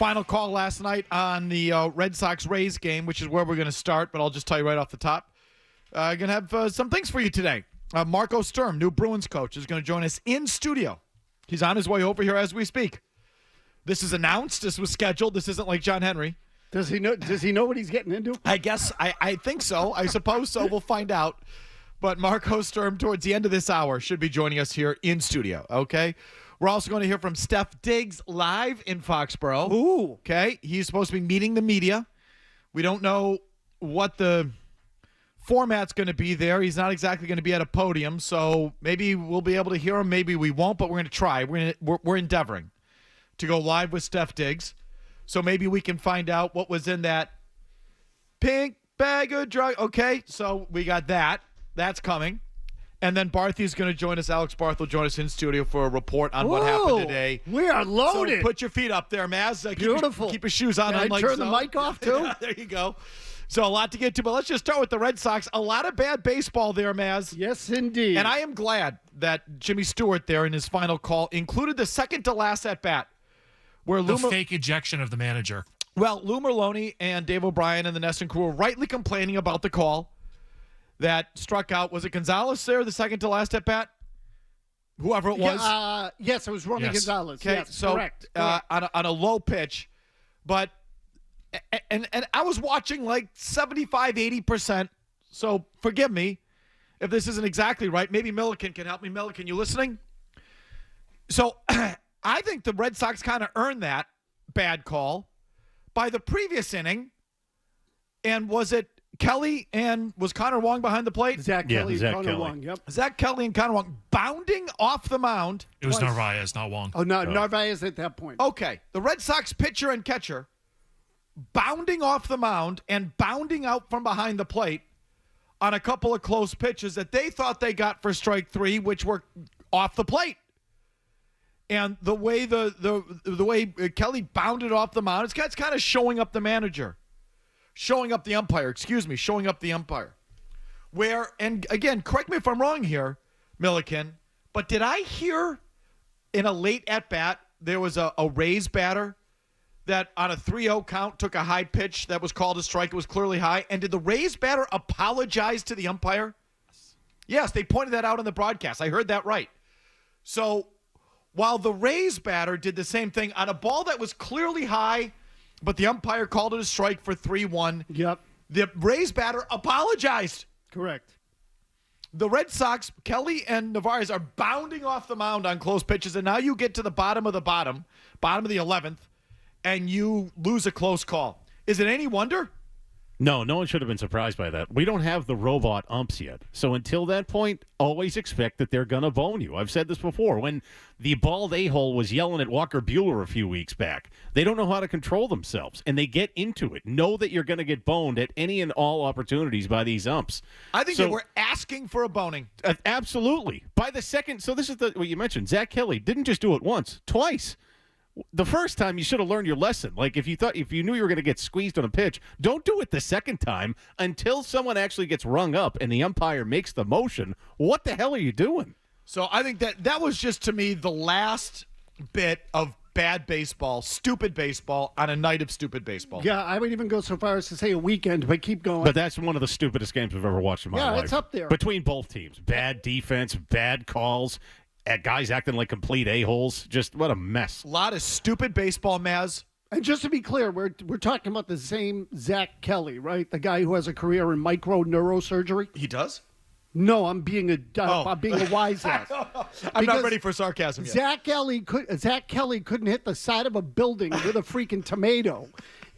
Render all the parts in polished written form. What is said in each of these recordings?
Final call last night on the Red Sox-Rays game, which is where we're going to start, but I'll just tell you right off the top. Going to have some things for you today. Marco Sturm, new Bruins coach, is going to join us in studio. He's on his way over here as we speak. This is announced. This was scheduled. This isn't like John Henry. Does he know what he's getting into? I guess. I think so. I suppose so. We'll find out. But Marco Sturm, towards the end of this hour, should be joining us here in studio, okay? We're also going to hear from Steph Diggs live in Foxborough. Ooh. Okay? He's supposed to be meeting the media. We don't know what the format's going to be there. He's not exactly going to be at a podium, so maybe we'll be able to hear him. Maybe we won't, but we're going to try. We're endeavoring to go live with Steph Diggs. So maybe we can find out what was in that pink bag of drugs. Okay, so we got that. That's coming. And then Barthy's going to join us. Alex Barth will join us in studio for a report on what happened today. We are loaded. So put your feet up there, Mazz. Beautiful. Keep your shoes on. Can I turn the mic off, too? Yeah, there you go. So a lot to get to, but let's just start with the Red Sox. A lot of bad baseball there, Mazz. Yes, indeed. And I am glad that Jimmy Stewart there in his final call included the second to last at-bat. Where the fake ejection of the manager. Well, Lou Merlone and Dave O'Brien and the Nesson crew were rightly complaining about the call that struck out. Was it Gonzalez there, the second to last at-bat? Whoever it was. Yes, it was Romy Gonzalez. Okay, yes, so correct. On a low pitch. But and I was watching like 75, 80%. So forgive me if this isn't exactly right. Maybe Milliken can help me. Milliken, you listening? So I think the Red Sox kind of earned that bad call by the previous inning. And was it Kelly and was Connor Wong behind the plate? Zach Kelly and Connor Kelly. Wong, yep. Zach Kelly and Connor Wong bounding off the mound. It was Narvaez, not Wong. Oh, no, Narvaez at that point. Okay, the Red Sox pitcher and catcher bounding off the mound and bounding out from behind the plate on a couple of close pitches that they thought they got for strike three, which were off the plate. And the way the way Kelly bounded off the mound, it's kind of showing up the manager, showing up the umpire. Where, and again, correct me if I'm wrong here, Milliken, but did I hear in a late at bat there was a Rays batter that on a 3-0 count took a high pitch that was called a strike? It was clearly high. And did the Rays batter apologize to the umpire? Yes, they pointed that out in the broadcast. I heard that right. So while the Rays batter did the same thing on a ball that was clearly high, but the umpire called it a strike for 3-1. Yep. The Rays batter apologized. Correct. The Red Sox, Kelly and Narvaez are bounding off the mound on close pitches, and now you get to the bottom of the 11th, and you lose a close call. Is it any wonder? No one should have been surprised by that. We don't have the robot umps yet. So until that point, always expect that they're going to bone you. I've said this before. When the bald a-hole was yelling at Walker Buehler a few weeks back, they don't know how to control themselves, and they get into it. Know that you're going to get boned at any and all opportunities by these umps. I think they were asking for a boning. Absolutely. By the second, so this is what you mentioned. Zach Kelly didn't just do it once, twice. The first time, you should have learned your lesson. Like, if you knew you were going to get squeezed on a pitch, don't do it the second time until someone actually gets rung up and the umpire makes the motion. What the hell are you doing? So I think that was just, to me, the last bit of bad baseball, stupid baseball, on a night of stupid baseball. Yeah, I would even go so far as to say a weekend, but keep going. But that's one of the stupidest games I've ever watched in my life. Yeah, it's up there. Between both teams. Bad defense, bad calls. Guys acting like complete a-holes. Just what a mess. A lot of stupid baseball, Mazz. And just to be clear, we're talking about the same Zach Kelly, right? The guy who has a career in micro neurosurgery. He does? No, I'm being a wise ass. I'm not ready for sarcasm yet. Zach Kelly couldn't hit the side of a building with a freaking tomato,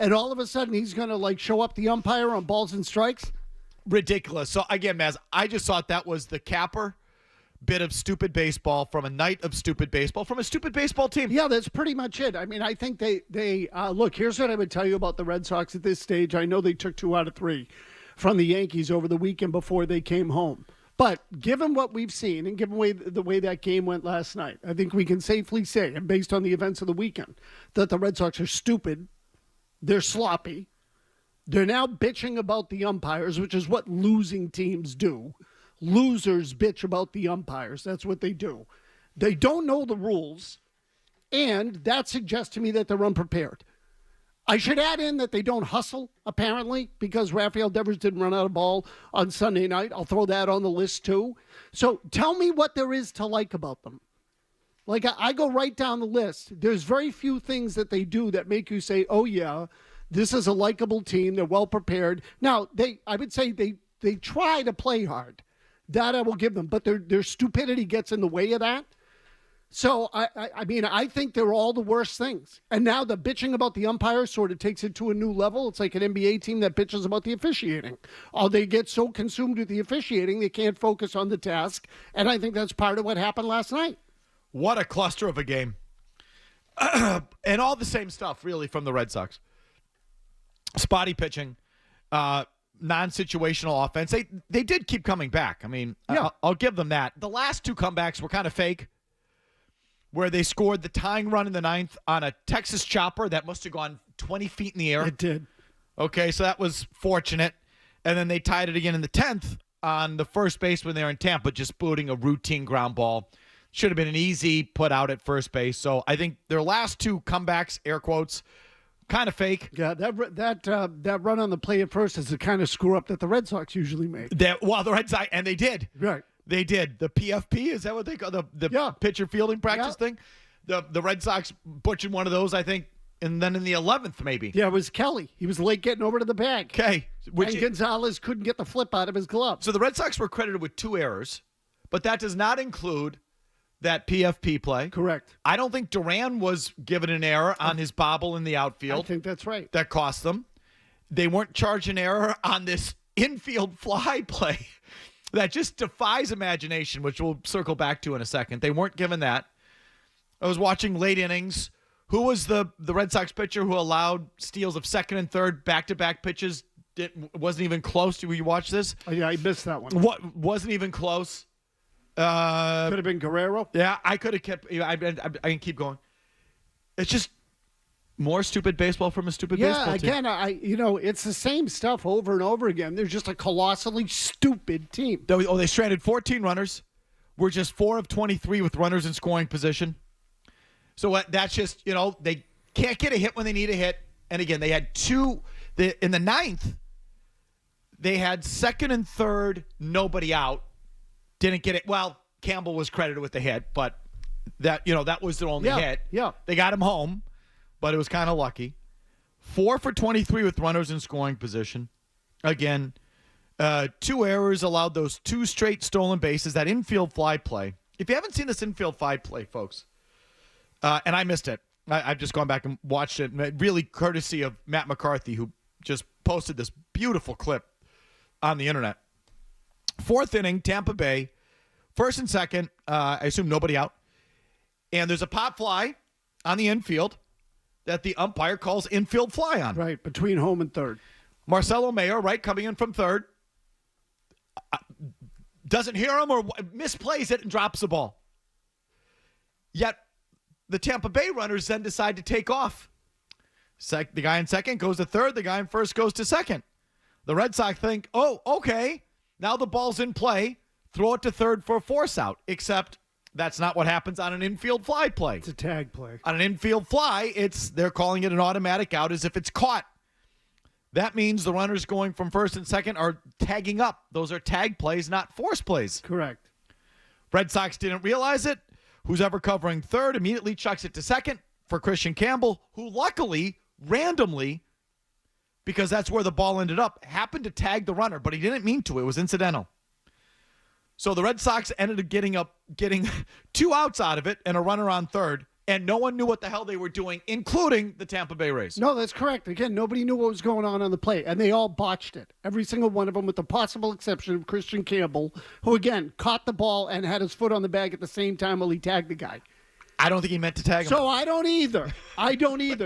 and all of a sudden he's going to show up the umpire on balls and strikes. Ridiculous. So again, Mazz, I just thought that was the capper bit of stupid baseball from a night of stupid baseball from a stupid baseball team. Yeah, that's pretty much it. I mean, I think they look, here's what I would tell you about the Red Sox at this stage. I know they took 2 out of 3 from the Yankees over the weekend before they came home. But given what we've seen and given the way that game went last night, I think we can safely say, and based on the events of the weekend, that the Red Sox are stupid, they're sloppy, they're now bitching about the umpires, which is what losing teams do. Losers bitch about the umpires. That's what they do. They don't know the rules, and that suggests to me that they're unprepared. I should add in that they don't hustle, apparently, because Rafael Devers didn't run out of ball on Sunday night. I'll throw that on the list, too. So tell me what there is to like about them. Like, I go right down the list. There's very few things that they do that make you say, oh, yeah, this is a likable team. They're well prepared. Now, I would say they try to play hard. That I will give them. But their stupidity gets in the way of that. So, I mean, I think they're all the worst things. And now the bitching about the umpire sort of takes it to a new level. It's like an NBA team that bitches about the officiating. They get so consumed with the officiating, they can't focus on the task. And I think that's part of what happened last night. What a cluster of a game. And all the same stuff, really, from the Red Sox. Spotty pitching, non-situational offense. They did keep coming back. I mean, yeah. I'll give them that. The last two comebacks were kind of fake, where they scored the tying run in the ninth on a Texas chopper that must have gone 20 feet in the air. It did. Okay, so that was fortunate. And then they tied it again in the 10th on the first base when they were in Tampa, just booting a routine ground ball. Should have been an easy put out at first base. So I think their last two comebacks, air quotes, kind of fake. Yeah, that run on the play at first is the kind of screw up that the Red Sox usually make. The Red Sox, and they did. Right. They did. The PFP, is that what they call the pitcher fielding practice thing? The Red Sox butchered one of those, I think, and then in the 11th maybe. Yeah, it was Kelly. He was late getting over to the bag. Okay. And Gonzalez couldn't get the flip out of his glove. So the Red Sox were credited with 2 errors, but that does not include that PFP play. Correct. I don't think Duran was given an error on his bobble in the outfield. I think that's right. That cost them. They weren't charged an error on this infield fly play that just defies imagination, which we'll circle back to in a second. They weren't given that. I was watching late innings. Who was the Red Sox pitcher who allowed steals of second and third back-to-back pitches? Wasn't even close. Did you watch this? Oh, yeah, I missed that one. What wasn't even close? Could have been Guerrero. Yeah, I could have kept. I can keep going. It's just more stupid baseball from a stupid baseball team. Yeah, again, it's the same stuff over and over again. They're just a colossally stupid team. They stranded 14 runners. We're just 4 of 23 with runners in scoring position. So that's just, they can't get a hit when they need a hit. And again, they had 2 in the 9th. They had second and third, nobody out. Didn't get it. Well, Campbell was credited with the hit, but that was their only hit. Yeah. They got him home, but it was kind of lucky. 4 for 23 with runners in scoring position. Again, 2 errors allowed those 2 straight stolen bases, that infield fly play. If you haven't seen this infield fly play, folks, and I missed it. I've just gone back and watched it, really courtesy of Matt McCarthy, who just posted this beautiful clip on the internet. 4th inning, Tampa Bay, first and second, I assume nobody out. And there's a pop fly on the infield that the umpire calls infield fly on. Right, between home and third. Marcelo Mayer, right, coming in from third, doesn't hear him or misplays it and drops the ball. Yet the Tampa Bay runners then decide to take off. The guy in second goes to third. The guy in first goes to second. The Red Sox think, oh, okay, now the ball's in play. Throw it to third for a force out. Except that's not what happens on an infield fly play. It's a tag play. On an infield fly, they're calling it an automatic out as if it's caught. That means the runners going from first and second are tagging up. Those are tag plays, not force plays. Correct. Red Sox didn't realize it. Who's ever covering third immediately chucks it to second for Christian Campbell, who luckily, randomly, because that's where the ball ended up, happened to tag the runner, but he didn't mean to. It was incidental. So the Red Sox ended up getting 2 outs out of it and a runner on third, and no one knew what the hell they were doing, including the Tampa Bay Rays. No, that's correct. Again, nobody knew what was going on the play, and they all botched it. Every single one of them, with the possible exception of Christian Campbell, who, again, caught the ball and had his foot on the bag at the same time while he tagged the guy. I don't think he meant to tag him. So I don't either.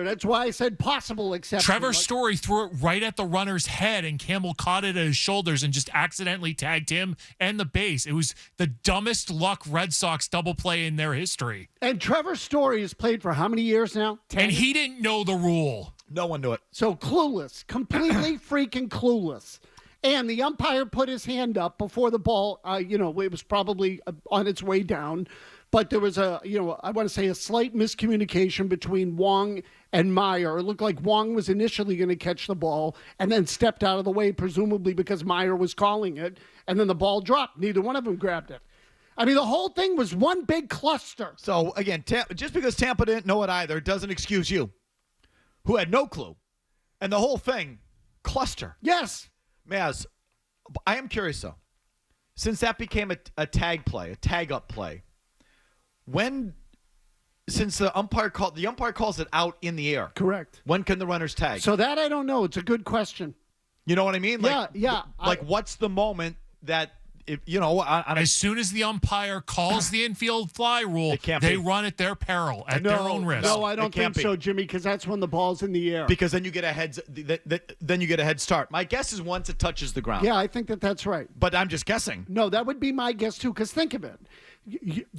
That's why I said possible exception. Trevor Story threw it right at the runner's head, and Campbell caught it at his shoulders and just accidentally tagged him and the base. It was the dumbest luck Red Sox double play in their history. And Trevor Story has played for how many years now? 10. And he didn't know the rule. No one knew it. So clueless, completely freaking clueless. And the umpire put his hand up before the ball, it was probably on its way down but there was I want to say a slight miscommunication between Wong and Meyer. It looked like Wong was initially going to catch the ball and then stepped out of the way, presumably because Meyer was calling it, and then the ball dropped. Neither one of them grabbed it. I mean, the whole thing was one big cluster. So, again, just because Tampa didn't know it either doesn't excuse you, who had no clue. And the whole thing, cluster. Yes. Mazz, I am curious, though. Since that became a tag-up play, since the umpire calls it out in the air. Correct. When can the runners tag? So that I don't know. It's a good question. You know what I mean? Yeah. What's the moment that, as soon as the umpire calls the infield fly rule, they run at their peril, at their own risk. No, I don't think so, Jimmy, because that's when the ball's in the air. Because then you get a head start. My guess is once it touches the ground. Yeah, I think that's right. But I'm just guessing. No, that would be my guess too. Because think of it,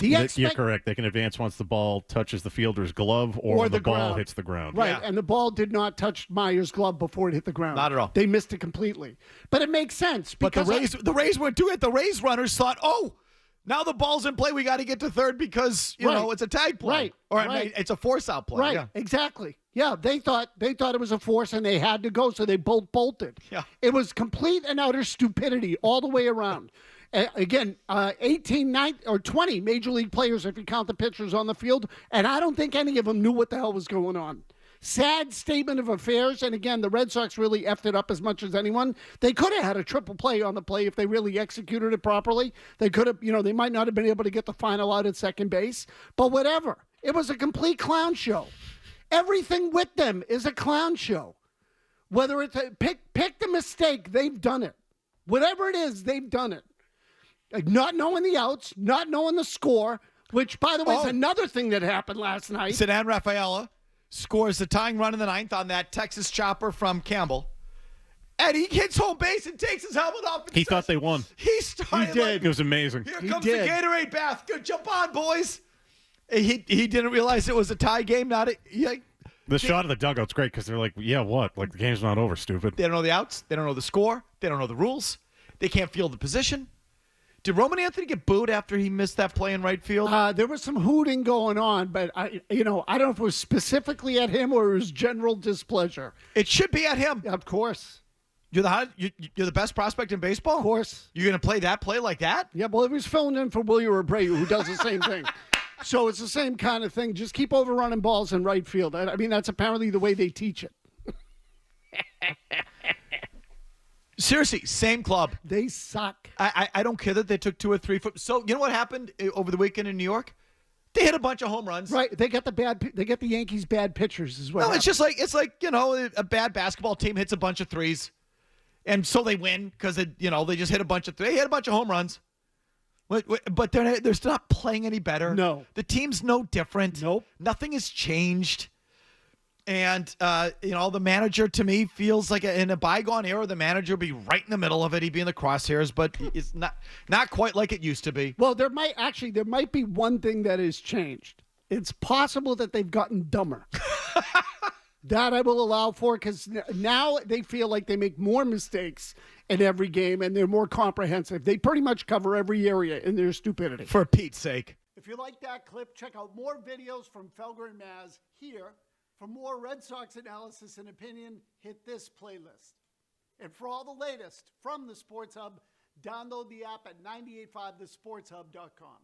you're correct. They can advance once the ball touches the fielder's glove or when the ball hits the ground. Right, yeah. And the ball did not touch Meyer's glove before it hit the ground. Not at all. They missed it completely. But it makes sense. But because the Rays went to it. The Rays runners thought, now the ball's in play. We got to get to third because it's a tag play, right? Or right. It's a force out play, right? Yeah. Exactly. Yeah, they thought it was a force and they had to go, so they both bolted. Yeah, it was complete and utter stupidity all the way around. Again, 18, 19, or 20 major league players, if you count the pitchers on the field, and I don't think any of them knew what the hell was going on. Sad statement of affairs, and again, the Red Sox really effed it up as much as anyone. They could have had a triple play on the play if they really executed it properly. They could have, they might not have been able to get the final out at second base, but whatever. It was a complete clown show. Everything with them is a clown show. Whether it's pick the mistake, they've done it. Whatever it is, they've done it. Not knowing the outs, not knowing the score, which, by the way, is another thing that happened last night. Sedan Rafaela scores the tying run in the ninth on that Texas chopper from Campbell. And he hits home base and takes his helmet off. And he thought they won. He started. He did. It was amazing. Here comes the Gatorade bath. Good, jump on, boys. He didn't realize it was a tie game. The shot of the dugout's great because they're like, yeah, what? Like, the game's not over, stupid. They don't know the outs. They don't know the score. They don't know the rules. They can't field the position. Did Roman Anthony get booed after he missed that play in right field? There was some hooting going on, but I don't know if it was specifically at him or it was general displeasure. It should be at him. Of course. You're the best prospect in baseball? Of course. You're going to play that play like that? Yeah, well, he was filling in for William Abreu, who does the same thing. So it's the same kind of thing. Just keep overrunning balls in right field. I mean, that's apparently the way they teach it. Seriously, same club. They suck. I don't care that they took 2 or 3 foot. So you know what happened over the weekend in New York? They hit a bunch of home runs. Right. They get the Yankees bad pitchers as well. No, it's like a bad basketball team hits a bunch of threes, and so they win because they just hit a bunch of threes. They hit a bunch of home runs, but they're still not playing any better. No, the team's no different. Nope, nothing has changed. And, the manager, to me, feels like in a bygone era, the manager would be right in the middle of it. He'd be in the crosshairs, but it's not quite like it used to be. Well, there might be one thing that has changed. It's possible that they've gotten dumber. That I will allow for, because now they feel like they make more mistakes in every game, and they're more comprehensive. They pretty much cover every area in their stupidity. For Pete's sake. If you like that clip, check out more videos from Felger and Mazz here. For more Red Sox analysis and opinion, hit this playlist. And for all the latest from the Sports Hub, download the app at 985thesportshub.com.